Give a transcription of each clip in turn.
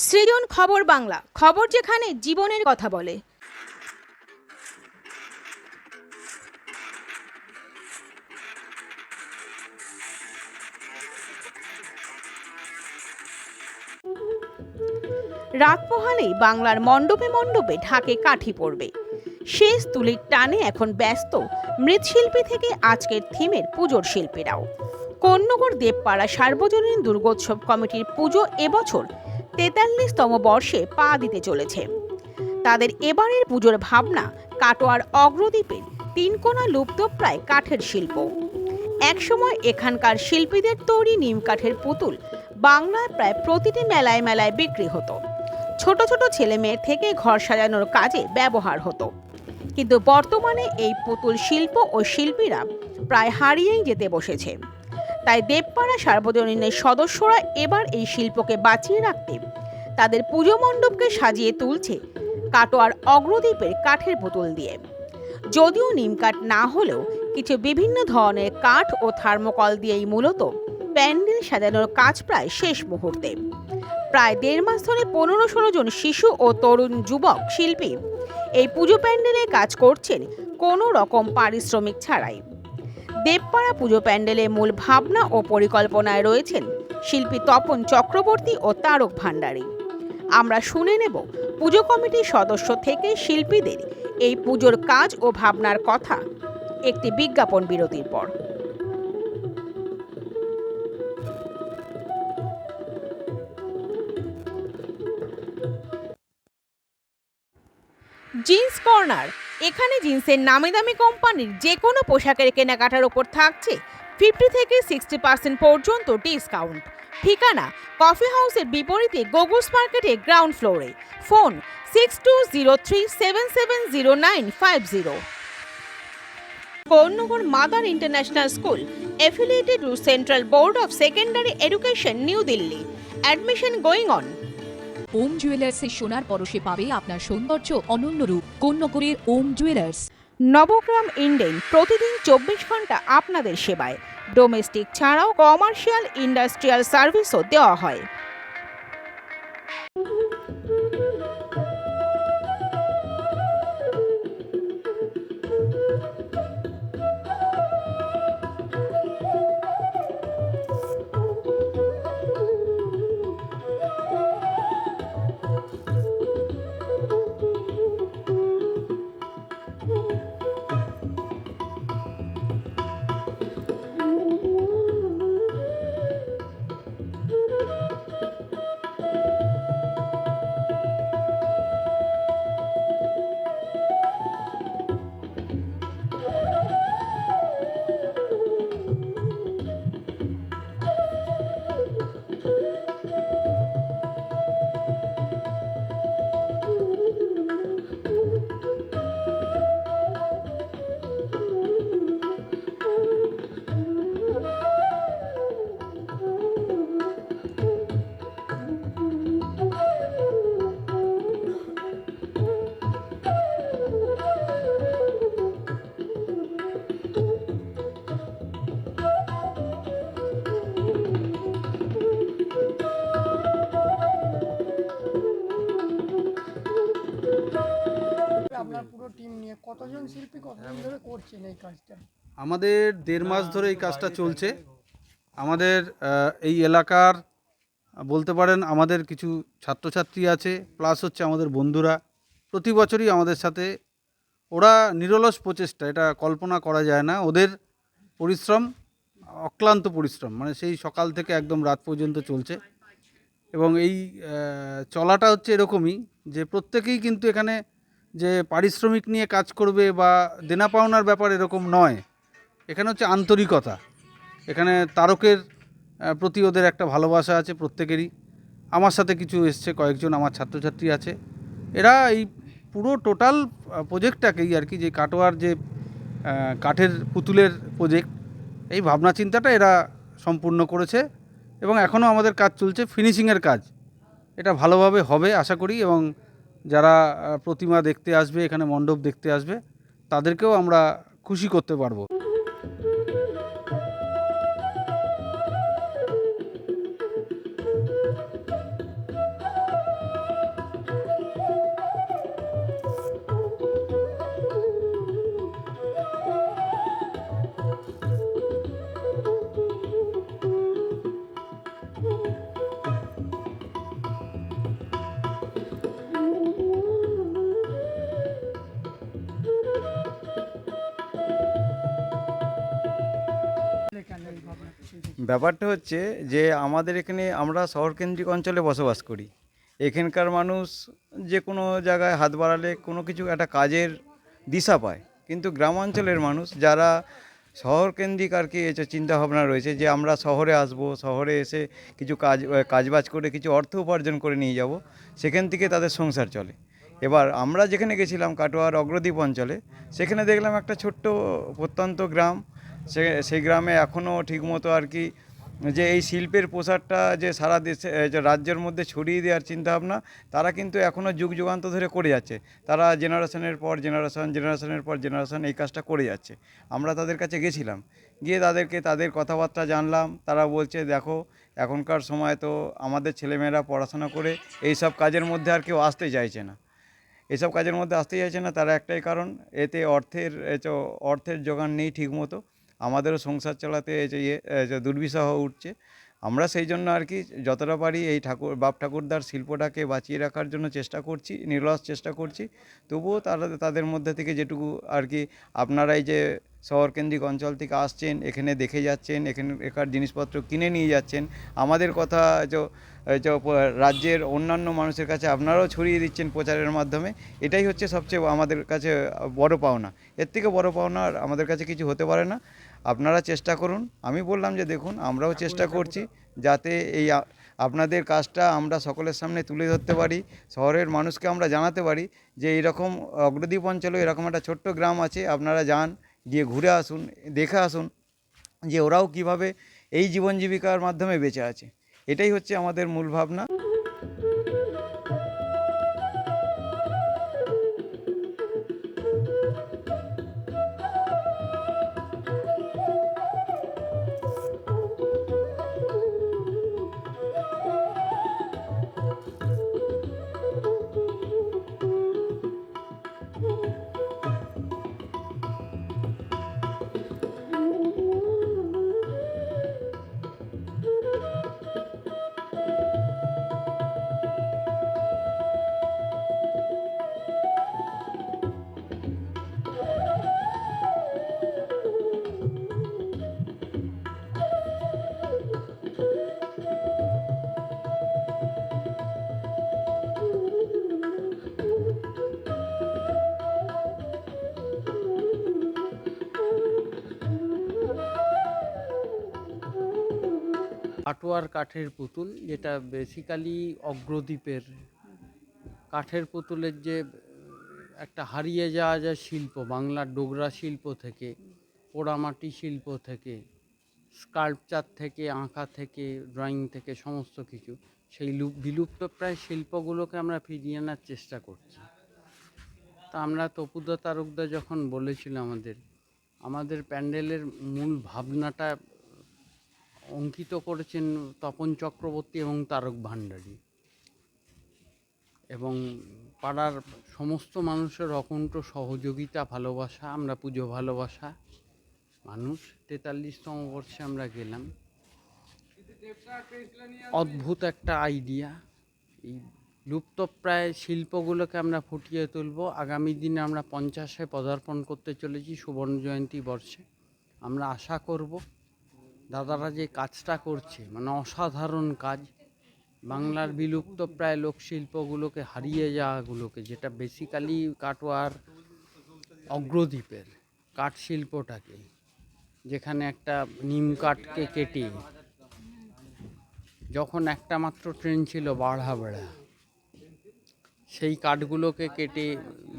সৃজন খবর বাংলা, খবর যেখানে জীবনের কথা বলে। রাত পোহালেই বাংলার মণ্ডপে মণ্ডপে ঢাকে কাঠি পড়বে। শেষ তুলির টানে এখন ব্যস্ত মৃৎশিল্পী থেকে আজকের থিমের পুজোর শিল্পীরাও। কোন্নগর দেবপাড়া সার্বজনীন দুর্গোৎসব কমিটির পুজো এবছর ৪৩তম বর্ষে পা দিতে চলেছে। তাদের এবারের পুজোর ভাবনা কাটোয়ার অগ্রদ্বীপের তিনকোনা লুপ্তপ্রায় কাঠের শিল্প। একসময় এখানকার শিল্পীদের তৈরি নিম কাঠের পুতুল বাংলায় প্রায় প্রতিটি মেলায় মেলায় বিক্রি হতো। ছোট ছোট ছেলে মেয়ে থেকে ঘর সাজানোর কাজে ব্যবহার হতো। কিন্তু বর্তমানে এই পুতুল শিল্প ও শিল্পীরা প্রায় হারিয়েই যেতে বসেছে। তাই দেবপাড়া সার্বজনীনের সদস্যরা এবার এই শিল্পকে বাঁচিয়ে রাখতে তাদের পুজো মণ্ডপকে সাজিয়ে তুলছে কাটোয়ার অগ্রদ্বীপের কাঠের পুতুল দিয়ে। যদিও নিম কাঠ না হলেও কিছু বিভিন্ন ধরনের কাঠ ও থার্মোকল দিয়েই মূলত প্যান্ডেল সাজানোর কাজ প্রায় শেষ মুহূর্তে। প্রায় ১.৫ মাস ধরে ১৫-১৬ জন শিশু ও তরুণ যুবক শিল্পী এই পুজো প্যান্ডেলে কাজ করছেন কোনো রকম পারিশ্রমিক ছাড়াই। দেবপাড়া পুজো প্যান্ডেলে মূল ভাবনা ও পরিকল্পনায় রয়েছেন শিল্পী তপন চক্রবর্তী ও তারক ভান্ডারী। আমরা শুনে নেব পুজো কমিটির সদস্য থেকে শিল্পীদের এই পুজোর কাজ ও ভাবনার কথা একটি বিজ্ঞাপন বিরতির পর। জিন্স কর্নার, এখানে জিন্সের নামি দামি কোম্পানির যে কোনো পোশাকের কেনাকাটার ওপর থাকছে 50 থেকে 60% পর্যন্ত ডিসকাউন্ট। ঠিকানা কফি হাউসের বিপরীতে গোগুস মার্কেটে গ্রাউন্ড ফ্লোরে। Phone 6203770950। Konnagar mother international school affiliated to Central Board of Secondary Education, New Delhi. Admission going on. ওম জুয়েলার্সের সোনার পরশে পাবে আপনার সৌন্দর্য অনন্য রূপ। কোন্নগরের ওম জুয়েলার্স। নবগ্রাম ইন্ডেন প্রতিদিন 24 ঘন্টা আপনাদের সেবায়। ডোমেস্টিক ছাড়াও কমার্শিয়াল ইন্ডাস্ট্রিয়াল সার্ভিসও দেওয়া হয়। আপনার পুরো টিম নিয়ে কতজন শিল্পী কতদিন ধরে করছেন এই কাজটা? আমাদের ১.৫ মাস ধরে এই কাজটা চলছে। আমাদের এই এলাকার বলতে পারেন আমাদের কিছু ছাত্রছাত্রী আছে, প্লাস হচ্ছে আমাদের বন্ধুরা প্রতি বছরই আমাদের সাথে। ওরা নিরলস প্রচেষ্টা, এটা কল্পনা করা যায় না। ওদের পরিশ্রম অক্লান্ত পরিশ্রম, মানে সেই সকাল থেকে একদম রাত পর্যন্ত চলছে। এবং এই চলাটা হচ্ছে এরকমই যে প্রত্যেকেই কিন্তু এখানে যে পারিশ্রমিক নিয়ে কাজ করবে বা দেনা পাওনার ব্যাপার এরকম নয়। এখানে হচ্ছে আন্তরিকতা। এখানে তারকের প্রতি ওদের একটা ভালোবাসা আছে প্রত্যেকেরই। আমার সাথে কিছু এসছে, কয়েকজন আমার ছাত্রছাত্রী আছে। এরা এই পুরো টোটাল প্রজেক্টটাকেই আর কি, যে কাটোয়ার যে কাঠের পুতুলের প্রজেক্ট, এই ভাবনা চিন্তাটা এরা সম্পূর্ণ করেছে। এবং এখনও আমাদের কাজ চলছে, ফিনিশিংয়ের কাজ। এটা ভালোভাবে হবে আশা করি। এবং যারা প্রতিমা দেখতে আসবে, এখানে মণ্ডপ দেখতে আসবে, তাদেরকেও আমরা খুশি করতে পারবো। ব্যাপারটা হচ্ছে যে আমাদের এখানে আমরা শহরকেন্দ্রিক অঞ্চলে বসবাস করি। এখানকার মানুষ যে কোনো জায়গায় হাত বাড়ালে কোনো কিছু একটা কাজের দিশা পায়, কিন্তু গ্রামাঞ্চলের মানুষ যারা শহরকেন্দ্রিক আর কি চিন্তাভাবনা রয়েছে যে আমরা শহরে আসব, শহরে এসে কিছু কাজবাজ করে কিছু অর্থ উপার্জন করে নিয়ে যাব, সেখান থেকে তাদের সংসার চলে। এবার আমরা যেখানে গেছিলাম কাটোয়ার অগ্রদ্বীপ অঞ্চলে, সেখানে দেখলাম একটা ছোট্ট প্রত্যন্ত গ্রাম। সেই গ্রামে এখনও ঠিকমতো আর কি যে এই শিল্পের প্রসারটা যে সারা দেশে যে রাজ্যের মধ্যে ছড়িয়ে দেওয়ার চিন্তাভাবনা, তারা কিন্তু এখনও যুগ যুগান্ত ধরে করে যাচ্ছে। তারা জেনারেশনের পর জেনারেশন এই কাজটা করে যাচ্ছে। আমরা তাদের কাছে গেছিলাম, গিয়ে তাদের কথাবার্তা জানলাম। তারা বলছে দেখো এখনকার সময় তো আমাদের ছেলেমেয়েরা পড়াশোনা করে এইসব কাজের মধ্যে আর কেউ আসতে চাইছে না। এসব কাজের মধ্যে আসতে চাইছে না, তার একটাই কারণ, এতে অর্থের জোগান নেই ঠিকমতো। আমাদেরও সংসার চালাতে দুর্বিষহ উঠছে। আমরা সেই জন্য আর কি যতটা পারি এই বাপ ঠাকুরদার শিল্পটাকে বাঁচিয়ে রাখার জন্য চেষ্টা করছি, নিরলস চেষ্টা করছি। তবুও তাদের মধ্যে থেকে যেটুকু আর কি, আপনারা এই যে শহরকেন্দ্রিক অঞ্চল থেকে আসছেন, এখানে দেখে যাচ্ছেন, এখানকার জিনিসপত্র কিনে নিয়ে যাচ্ছেন, আমাদের কথা রাজ্যের অন্যান্য মানুষের কাছে আপনারাও ছড়িয়ে দিচ্ছেন প্রচারের মাধ্যমে। এটাই হচ্ছে সবচেয়ে আমাদের কাছে বড় পাওনা। এর থেকে বড় পাওনা আর আমাদের কাছে কিছু হতে পারে না। আপনারা চেষ্টা করুন। আমি বললাম যে দেখুন, আমরাও চেষ্টা করছি যাতে এই আপনাদের কাজটা আমরা সকলের সামনে তুলে ধরতে পারি, শহরের মানুষকে আমরা জানাতে পারি যে এইরকম অগ্রদ্বীপ অঞ্চলে এরকম একটা ছোট্ট গ্রাম আছে, আপনারা যান, গিয়ে ঘুরে আসুন, দেখে আসুন যে ওরাও কিভাবে এই জীবন জীবিকার মাধ্যমে বেঁচে আছে। এটাই হচ্ছে আমাদের মূল ভাবনা। কাটোয়ার কাঠের পুতুল, যেটা বেসিক্যালি অগ্রদ্বীপের কাঠের পুতুলের যে একটা হারিয়ে যাওয়া যায় শিল্প, বাংলার ডোগরা শিল্প থেকে, পোড়ামাটি শিল্প থেকে, স্কাল্পচার থেকে, আঁকা থেকে, ড্রয়িং থেকে, সমস্ত কিছু সেই বিলুপ্তপ্রায় শিল্পগুলোকে আমরা ফিরিয়ে আনার চেষ্টা করছি। তা আমরা তপুদা তারকদা যখন বলেছিল আমাদের প্যান্ডেলের মূল ভাবনাটা অঙ্কিত করেছেন তপন চক্রবর্তী এবং তারক ভান্ডারী, এবং পাড়ার সমস্ত মানুষের অকুণ্ঠ সহযোগিতা, ভালোবাসা। আমরা পুজো ভালোবাসা মানুষ। 43তম বর্ষে আমরা গেলাম। অদ্ভুত একটা আইডিয়া, এই লুপ্তপ্রায় শিল্পগুলোকে আমরা ফুটিয়ে তুলব। আগামী দিনে আমরা 50-এ পদার্পণ করতে চলেছি, সুবর্ণ জয়ন্তী বর্ষে। আমরা আশা করব দাদারা যে কাজটা করছে, মানে অসাধারণ কাজ, বাংলার বিলুপ্ত প্রায় লোকশিল্পগুলোকে, হারিয়ে যাওয়াগুলোকে, যেটা বেসিক্যালি কাটোয়ার অগ্রদ্বীপের কাঠ শিল্পটাকে, যেখানে একটা নিম কাঠকে কেটে, যখন একটা মাত্র ট্রেন ছিল বাড়াবেড়া, সেই কাঠগুলোকে কেটে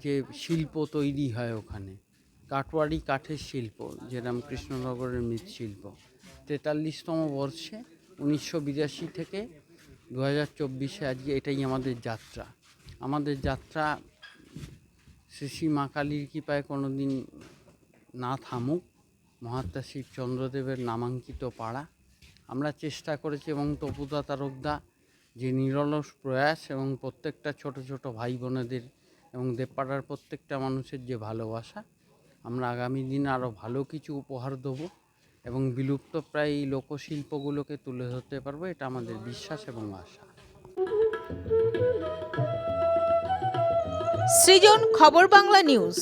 যে শিল্প তৈরি হয় ওখানে, কাটোয়ারি কাঠের শিল্প, যেরকম কৃষ্ণনগরের মৃৎশিল্প। 43তম বর্ষে 1982 থেকে 2024-এ আজকে এটাই আমাদের যাত্রা। আমাদের যাত্রা শ্রী মা কালীর কৃপায় কোনো দিন না থামুক। মহাত্মা শিবচন্দ্রদেবের নামাঙ্কিত পাড়া আমরা চেষ্টা করেছি, এবং তপুদা তারকদা যে নিরলস প্রয়াস, এবং প্রত্যেকটা ছোট ছোট ভাই বোনেদের এবং দেবপাড়ার প্রত্যেকটা মানুষের যে ভালোবাসা, আমরা আগামী দিনে আরও ভালো কিছু উপহার দেবো এবং বিলুপ্তপ্রায় এই লোকশিল্পগুলোকে তুলে ধরতে পারবো। এটা আমাদের বিশ্বাস এবং আশা। সৃজন, খবর বাংলা নিউজ।